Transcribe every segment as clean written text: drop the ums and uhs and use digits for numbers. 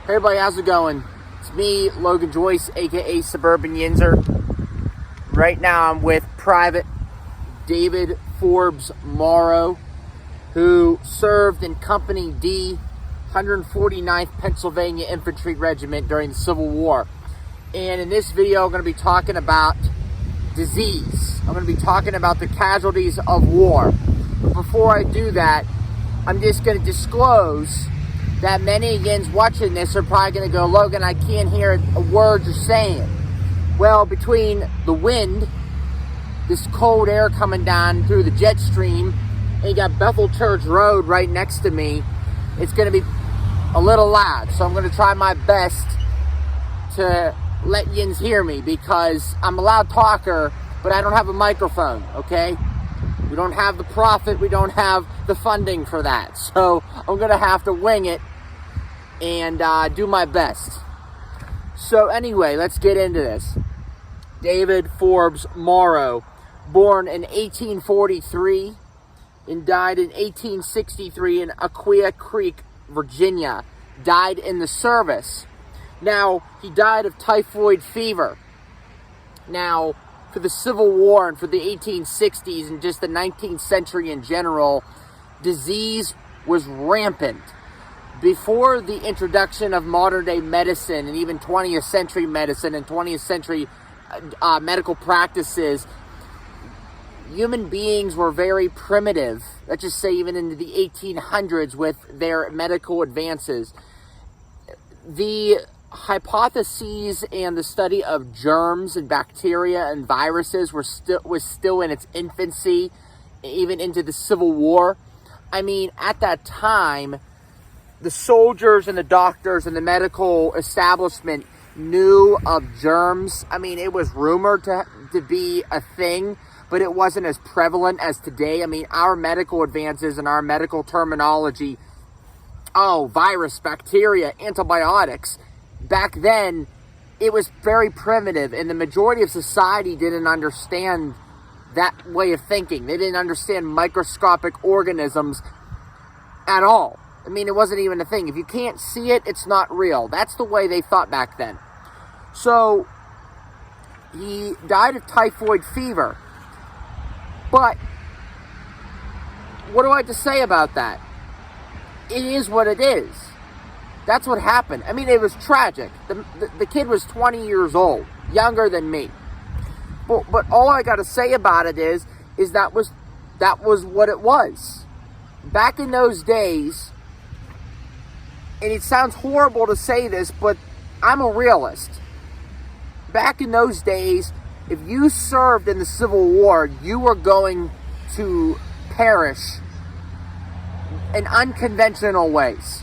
Hey everybody, how's it going? It's me, Logan Joyce, aka Suburban Yinzer. Right now I'm with Private David Forbes Morrow, who served in Company D, 149th Pennsylvania Infantry Regiment during the Civil War. And in this video, I'm going to be talking about disease. I'm going to be talking about the casualties of war. But before I do that, I'm just going to disclose that many again watching this are probably going to go, Logan, I can't hear a word you're saying. Well, between the wind, this cold air coming down through the jet stream, and you got Bethel Church Road right next to me, it's going to be a little loud. So I'm going to try my best to let yins hear me, because I'm a loud talker, but I don't have a microphone, okay? We don't have the profit, we don't have the funding for that. So I'm going to have to wing it and do my best. So anyway, let's get into this. David Forbes Morrow, born in 1843 and died in 1863 in Aquia Creek, Virginia. Died in the service. Now, he died of typhoid fever. Now, for the Civil War and for the 1860s and just the 19th century in general, disease was rampant. Before the introduction of modern-day medicine and even 20th century medicine and 20th century medical practices, human beings were very primitive. Let's just say even into the 1800s with their medical advances. The hypotheses and the study of germs and bacteria and viruses was still in its infancy, even into the Civil War. I mean, at that time, the soldiers and the doctors and the medical establishment knew of germs. I mean, it was rumored to be a thing, but it wasn't as prevalent as today. I mean, our medical advances and our medical terminology, virus, bacteria, antibiotics, back then, it was very primitive, and the majority of society didn't understand that way of thinking. They didn't understand microscopic organisms at all. I mean, it wasn't even a thing. If you can't see it, it's not real. That's the way they thought back then. So, he died of typhoid fever. But, what do I have to say about that? It is what it is. That's what happened. I mean, it was tragic. The kid was 20 years old, younger than me. But all I got to say about it is that was what it was. Back in those days, and it sounds horrible to say this, but I'm a realist. Back in those days, if you served in the Civil War, you were going to perish in unconventional ways.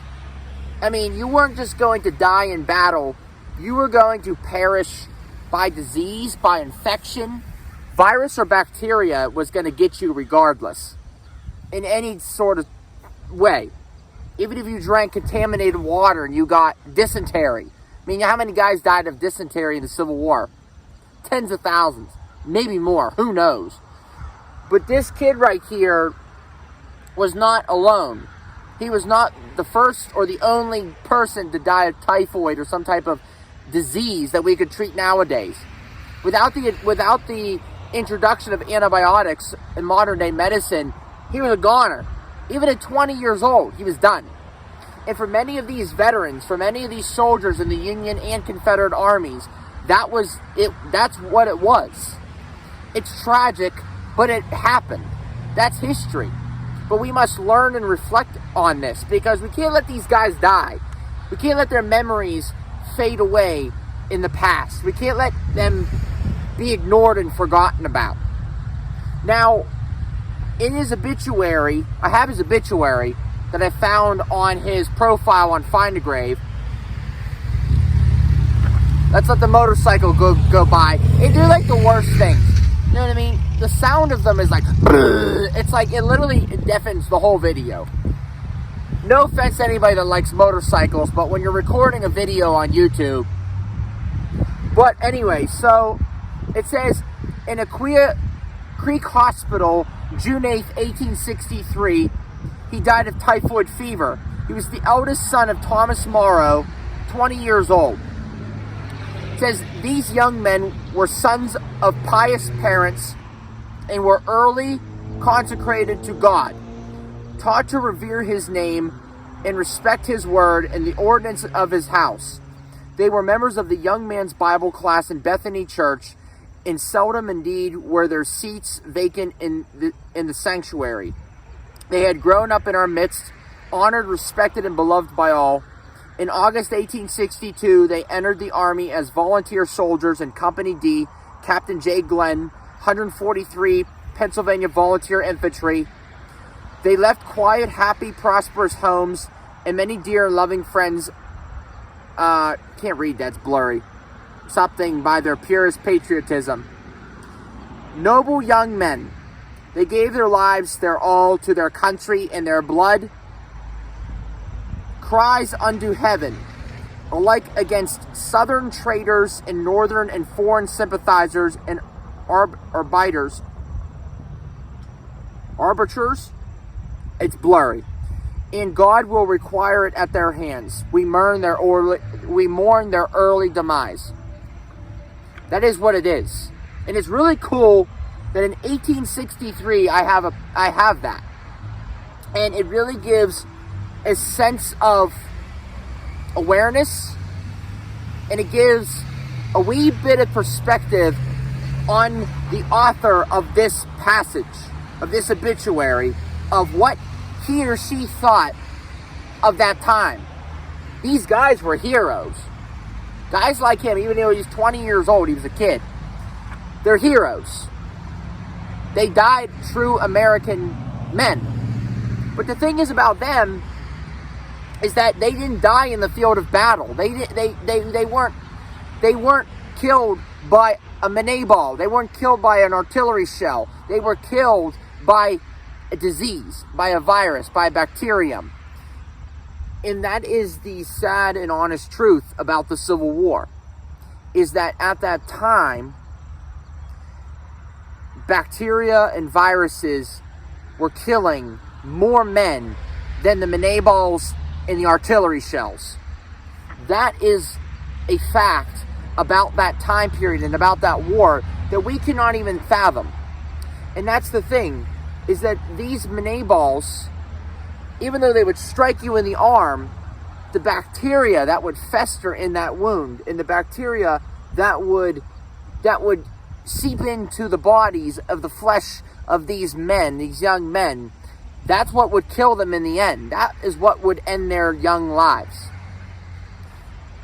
I mean, you weren't just going to die in battle. You were going to perish by disease, by infection. Virus or bacteria was going to get you regardless, in any sort of way. Even if you drank contaminated water and you got dysentery. I mean, how many guys died of dysentery in the Civil War? Tens of thousands, maybe more, who knows? But this kid right here was not alone. He was not the first or the only person to die of typhoid or some type of disease that we could treat nowadays. Without the introduction of antibiotics in modern day medicine, he was a goner. Even at 20 years old, he was done. And for many of these veterans, for many of these soldiers in the Union and Confederate armies, that was it. That's what it was. It's tragic, but it happened. That's history. But we must learn and reflect on this, because we can't let these guys die. We can't let their memories fade away in the past. We can't let them be ignored and forgotten about. Now, in his obituary, I have his obituary that I found on his profile on Find a Grave. Let's let the motorcycle go by. And they're like the worst things. You know what I mean? The sound of them is like, it's like, it literally deafens the whole video. No offense to anybody that likes motorcycles, but when you're recording a video on YouTube. But anyway, so it says, in Aquia Creek Hospital, June 8th, 1863, he died of typhoid fever. He was the eldest son of Thomas Morrow, 20 years old. It says, these young men were sons of pious parents and were early consecrated to God, taught to revere his name and respect his word and the ordinance of his house. They were members of the young man's Bible class in Bethany Church, and seldom indeed were their seats vacant in the sanctuary. They had grown up in our midst, honored, respected, and beloved by all. In August 1862, they entered the Army as volunteer soldiers in Company D, Captain J. Glenn, 143 Pennsylvania Volunteer Infantry. They left quiet, happy, prosperous homes and many dear and loving friends. Can't read, that's blurry. Something by their purest patriotism. Noble young men. They gave their lives, their all, to their country, and their blood cries unto heaven, alike against southern traitors and northern and foreign sympathizers and arbiters. It's blurry. And God will require it at their hands. We mourn their early demise. That is what it is. And it's really cool that in 1863 I have that. And it really gives a sense of awareness, and it gives a wee bit of perspective on the author of this passage, of this obituary, of what he or she thought of that time. These guys were heroes. Guys like him, even though he's 20 years old, he was a kid. They're heroes. They died true American men. But the thing is about them is that they didn't die in the field of battle. They weren't killed by a Minay ball. They weren't killed by an artillery shell. They were killed by a disease, by a virus, by a bacterium. And that is the sad and honest truth about the Civil War, is that at that time, bacteria and viruses were killing more men than the Minay balls and the artillery shells. That is a fact about that time period and about that war that we cannot even fathom. And that's the thing, is that these Minay balls, even though they would strike you in the arm, the bacteria that would fester in that wound, and the bacteria that would seep into the bodies of the flesh of these men, these young men, that's what would kill them in the end. That is what would end their young lives.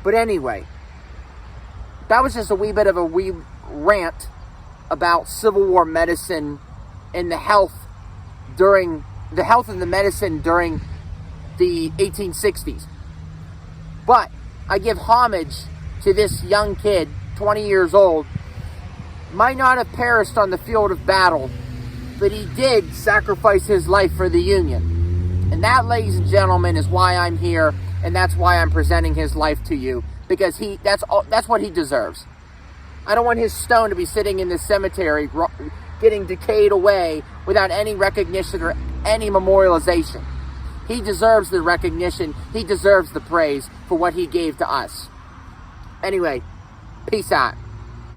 But anyway, that was just a wee bit of a wee rant about Civil War medicine and the health and the medicine during the 1860s. But I give homage to this young kid, 20 years old, might not have perished on the field of battle, but he did sacrifice his life for the Union. And that, ladies and gentlemen, is why I'm here, and that's why I'm presenting his life to you, because that's what he deserves. I don't want his stone to be sitting in the cemetery getting decayed away without any recognition or any memorialization. He deserves the recognition. He deserves the praise for what he gave to us. Anyway, peace out.